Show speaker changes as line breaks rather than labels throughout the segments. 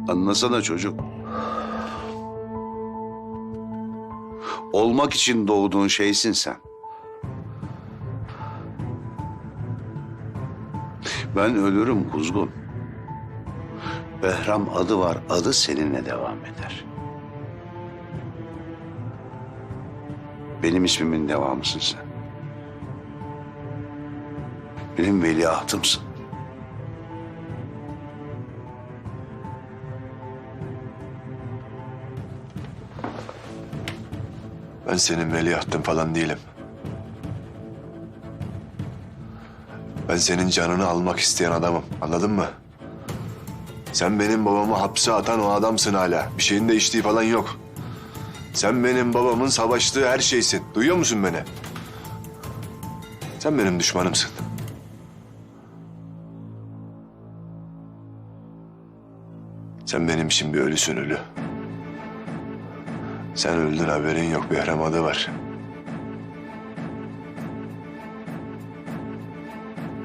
Anlasana çocuk. Olmak için doğduğun şeysin sen. Ben ölürüm kuzgun. Behram adı var, adı seninle devam eder. Benim ismimin devamısın sen. Benim veliahtımsın.
Ben senin veliahtın falan değilim. Ben senin canını almak isteyen adamım. Anladın mı? Sen benim babamı hapse atan o adamsın hala. Bir şeyin değiştiği falan yok. Sen benim babamın savaştığı her şeysin. Duyuyor musun beni? Sen benim düşmanımsın. Sen benim için bir ölüsün ölü. Sen öldün, haberin yok. Behram adı var.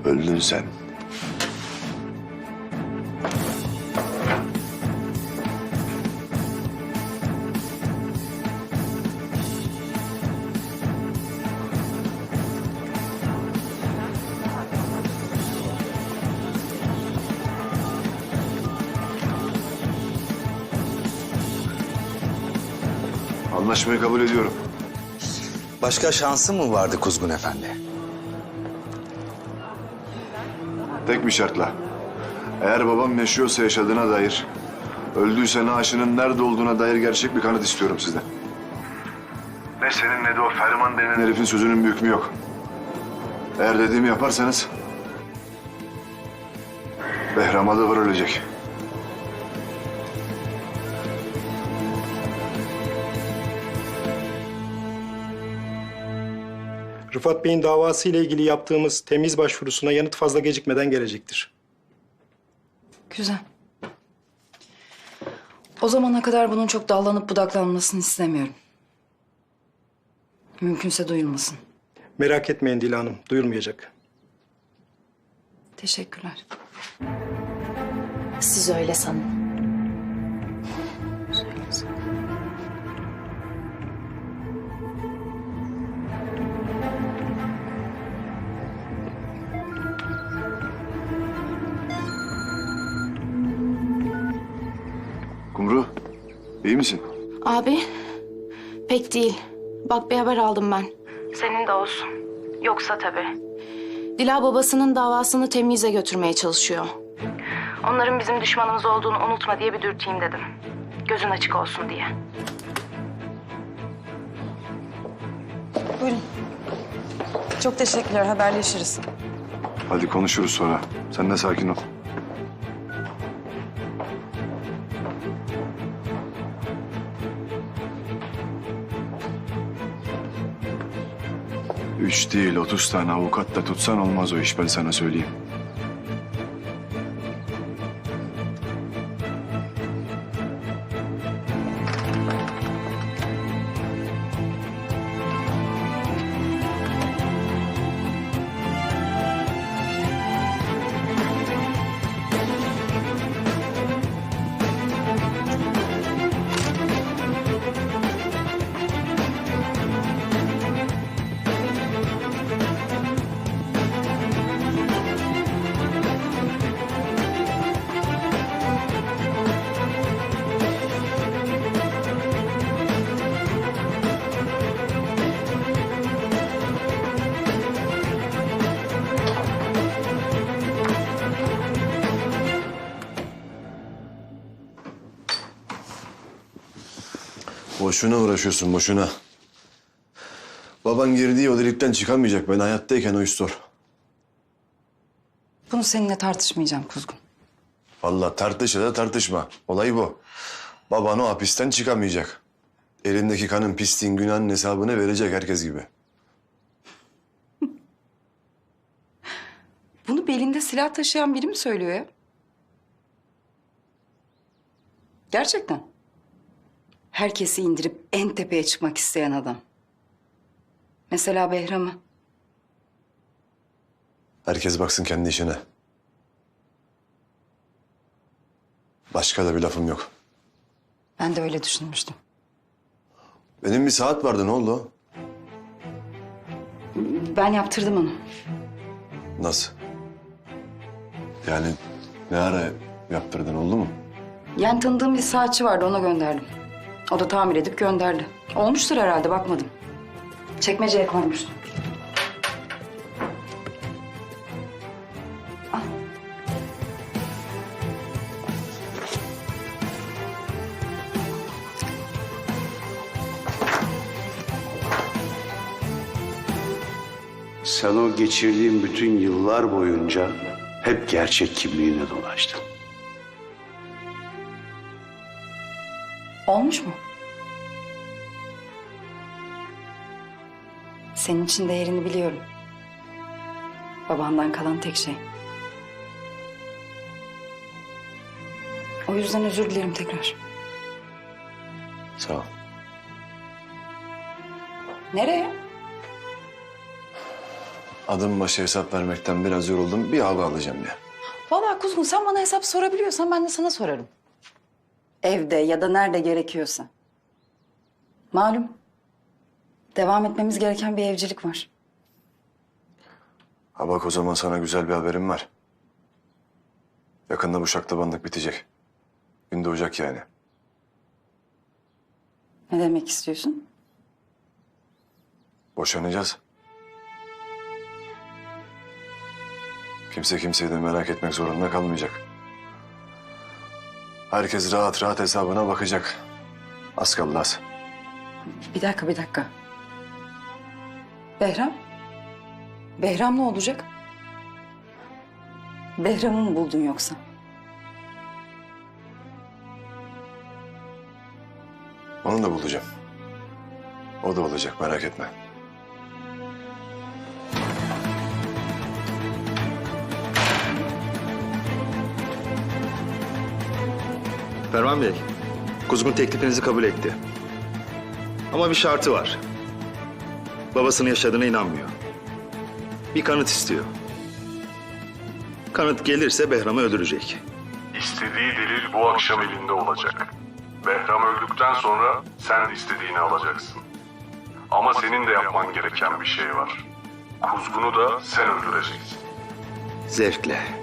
Öldün sen. Anlaşmayı kabul ediyorum.
Başka şansı mı vardı Kuzgun Efendi?
Tek bir şartla. Eğer babam yaşıyorsa yaşadığına dair, öldüyse naaşının nerede olduğuna dair gerçek bir kanıt istiyorum sizden. Ne senin ne de o Ferman denen herifin sözünün bir hükmü yok. Eğer dediğimi yaparsanız, Behram adı var ölecek.
Rıfat Bey'in davası ile ilgili yaptığımız temiz başvurusuna yanıt fazla gecikmeden gelecektir.
Güzel. O zamana kadar bunun çok dallanıp budaklanmasını istemiyorum. Mümkünse duyulmasın.
Merak etmeyin Dila Hanım, duyulmayacak.
Teşekkürler.
Siz öyle sanın.
Kumru, iyi misin?
Abi, pek değil. Bak bir haber aldım ben. Senin de olsun. Yoksa tabii. Dila babasının davasını temyize götürmeye çalışıyor. Onların bizim düşmanımız olduğunu unutma diye bir dürteyim dedim. Gözün açık olsun diye.
Buyurun. Çok teşekkürler. Haberleşiriz.
Hadi konuşuruz sonra. Sen de sakin ol. Üç değil, 30 tane avukat da tutsan olmaz o iş, ben sana söyleyeyim. Boşuna uğraşıyorsun, boşuna. Baban girdiği o delikten çıkamayacak. Ben hayattayken o iş zor.
Bunu seninle tartışmayacağım Kuzgun.
Vallahi tartış ya da tartışma. Olay bu. Baban o hapisten çıkamayacak. Elindeki kanın, pisliğin, günahın hesabını verecek herkes gibi.
Bunu belinde silah taşıyan biri mi söylüyor ya? Gerçekten. Herkesi indirip en tepeye çıkmak isteyen adam. Mesela Behram'ı.
Herkes baksın kendi işine. Başka da bir lafım yok.
Ben de öyle düşünmüştüm.
Benim bir saat vardı, ne oldu?
Ben yaptırdım onu.
Nasıl? Yani ne ara yaptırdın, oldu mu?
Yani tanıdığım bir saatçi vardı, ona gönderdim. O da tamir edip gönderdi. Olmuştur herhalde, bakmadım. Çekmeceye koymuştum.
Sen o geçirdiğin bütün yıllar boyunca hep gerçek kimliğine dolaştın.
Olmuş mu? Senin için değerini biliyorum. Babandan kalan tek şey. O yüzden özür dilerim tekrar.
Sağ ol.
Nereye?
Adım başı hesap vermekten biraz yoruldum. Bir hava alacağım ya.
Vallahi Kuzgun, sen bana hesap sorabiliyorsan ben de sana sorarım. Evde ya da nerede gerekiyorsa. Malum. Devam etmemiz gereken bir evcilik var.
Ha bak, o zaman sana güzel bir haberim var. Yakında bu şaklabanlık bitecek. Gün doğacak yani.
Ne demek istiyorsun?
Boşanacağız. Kimse kimseyi de merak etmek zorunda kalmayacak. Herkes rahat rahat hesabına bakacak. Az kaldı az.
Bir dakika. Behram? Behram ne olacak? Behram'ı mı buldun yoksa?
Onu da bulacağım. O da olacak, merak etme.
Ferman Bey, Kuzgun teklifinizi kabul etti. Ama bir şartı var. Babasının yaşadığına inanmıyor. Bir kanıt istiyor. Kanıt gelirse Behram'ı öldürecek.
İstediği delil bu akşam elinde olacak. Behram öldükten sonra sen de istediğini alacaksın. Ama senin de yapman gereken bir şey var. Kuzgun'u da sen öldüreceksin.
Zevkle.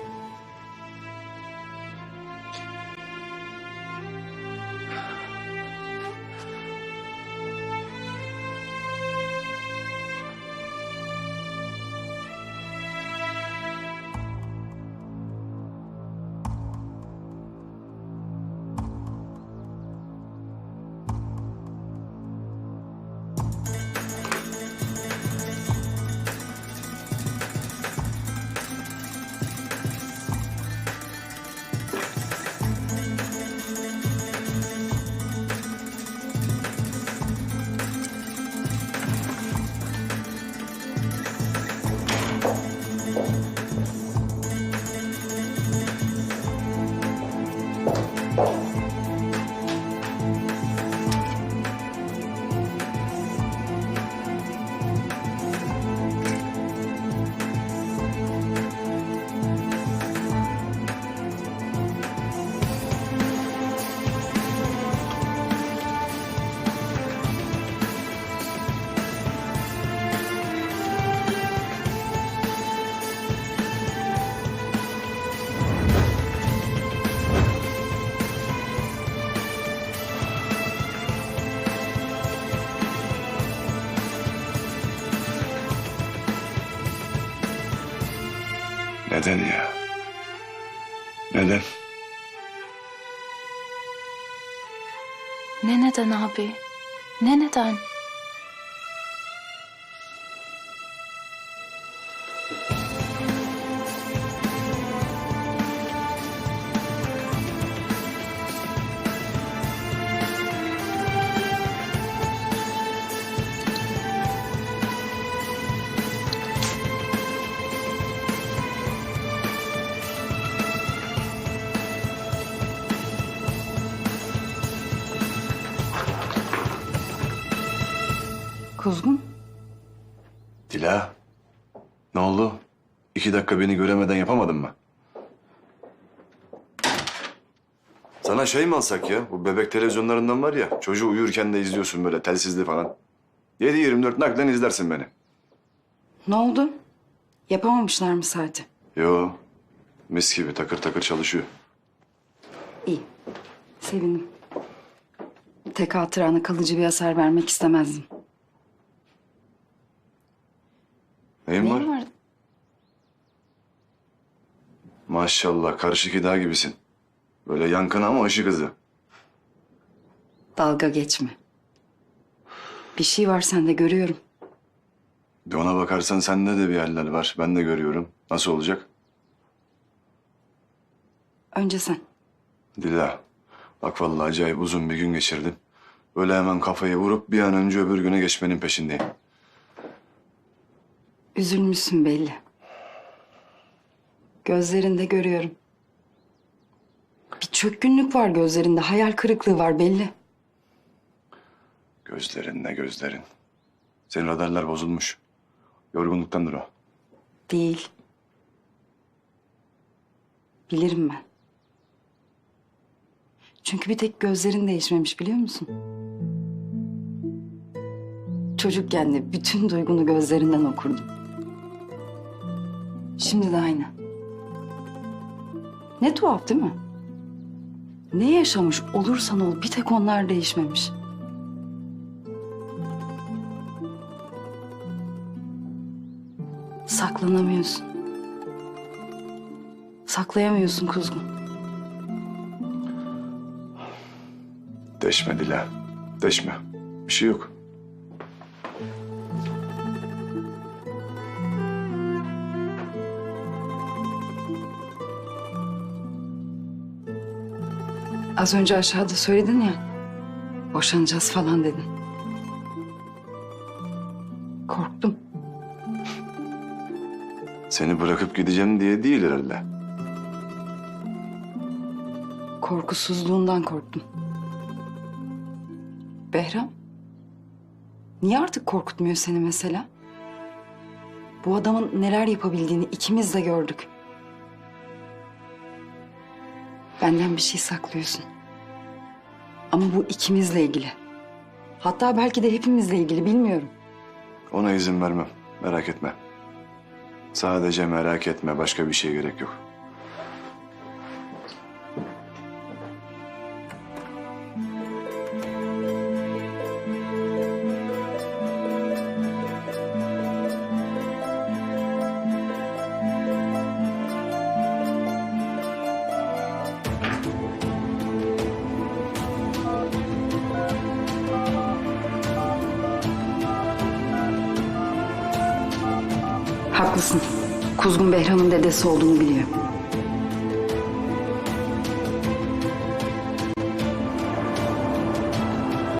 Neden ya? Neden?
Ne neden abi? Ne neden?
Kuzgun?
Dila, ne oldu? 2 dakika beni göremeden yapamadın mı? Sana şey mi alsak ya? Bu bebek televizyonlarından var ya. Çocuğu uyurken de izliyorsun böyle telsizli falan. 7/24 naklen izlersin beni.
Ne oldu? Yapamamışlar mı saati?
Yo. Mis gibi takır takır çalışıyor.
İyi. Sevindim. Tek hatırana kalıcı bir hasar vermek istemezdim.
Neyin var?
Neyin var?
Maşallah karışık iddia gibisin. Böyle yankın ama ışık hızı.
Dalga geçme. Bir şey var sende, görüyorum.
Bir ona bakarsan sende de bir yerler var. Ben de görüyorum. Nasıl olacak?
Önce sen.
Dila. Bak vallahi acayip uzun bir gün geçirdim. Böyle hemen kafayı vurup bir an önce öbür güne geçmenin peşindeyim.
Üzülmüşsün belli. Gözlerinde görüyorum. Bir çökkünlük var gözlerinde, hayal kırıklığı var belli.
Gözlerin ne gözlerin. Senin radarlar bozulmuş. Yorgunluktandır o.
Değil. Bilirim ben. Çünkü bir tek gözlerin değişmemiş, biliyor musun? Çocukken de bütün duygunu gözlerinden okurdum. Şimdi de aynı. Ne tuhaf değil mi? Ne yaşamış olursan ol bir tek onlar değişmemiş. Saklanamıyorsun. Saklayamıyorsun kuzgun.
Deşme Dila. Deşme. Bir şey yok.
Az önce aşağıda söyledin ya. Boşanacağız falan dedin. Korktum.
Seni bırakıp gideceğim diye değil herhalde.
Korkusuzluğundan korktum. Behram, niye artık korkutmuyor seni mesela? Bu adamın neler yapabildiğini ikimiz de gördük. Benden bir şey saklıyorsun. Ama bu ikimizle ilgili. Hatta belki de hepimizle ilgili, bilmiyorum.
Ona izin vermem. Merak etme. Sadece merak etme. Başka bir şeye gerek yok.
Haklısın. Kuzgun Behram'ın dedesi olduğunu biliyor.